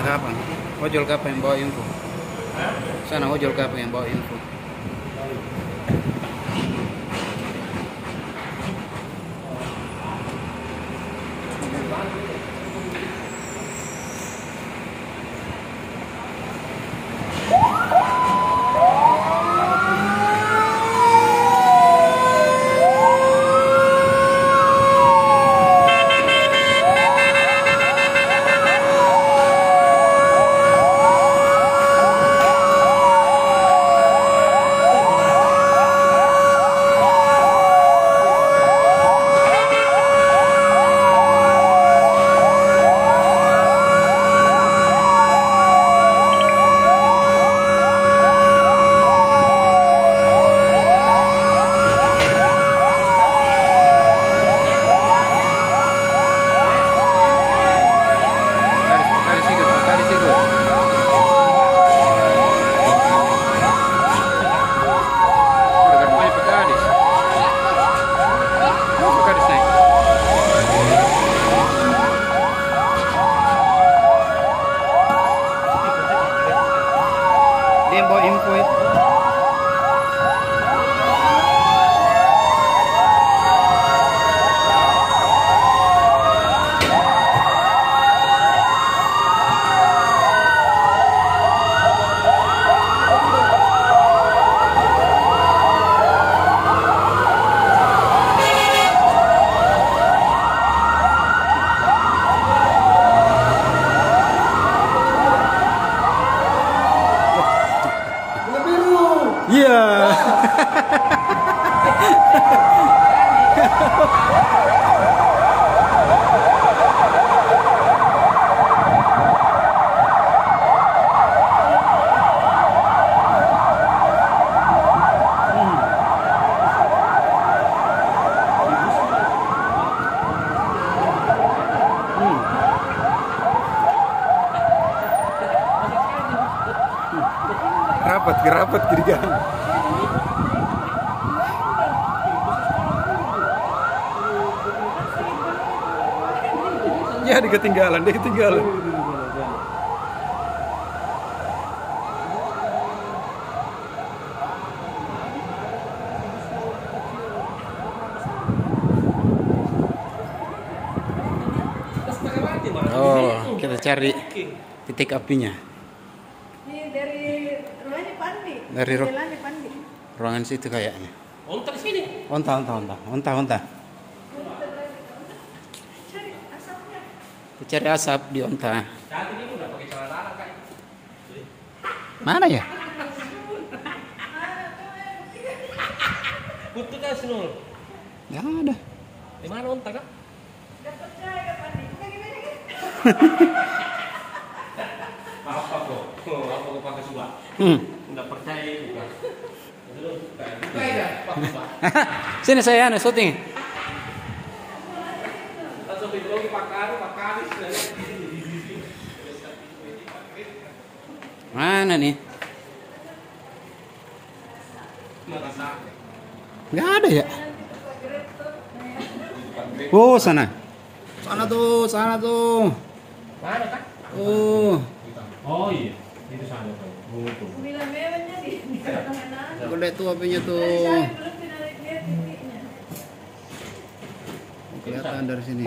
Kapan? Ojol kapan yang bawa info? Sana ojol kapan yang bawa info? Rapat kiri kanan. Ya dia ketinggalan. Oh, kita cari titik apinya. Dari ruangan situ kayaknya. Onta di sini. Onta. Cari asap di onta. Saat ini udah pakai celana kan? Mana ya? Kutu kan Sinul. Nggak ada. Di mana onta kan? Apa kok pakai suara? Nggak percaya bukan? Sini saya syuting. Mana nih? Nggak ada ya? Oh sana tuh. Mana kan? Oh iya, itu sana tuh. Gede tuh apinya tuh. Kelihatan dari sini.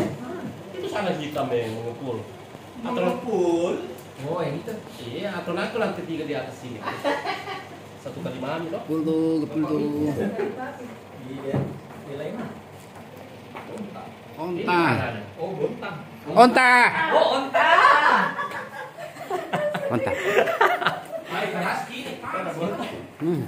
Itu sana hitam yang mengepul. Atau oh yang itu? Iya, atau nanti ketiga di atas sini. Satu kali Gimana tuh? Gepul tuh. Iya. Nilai mah. Onta. Oh, bontang. Onta. Oh, onta. Onta. Ay, keras gini. Hmm.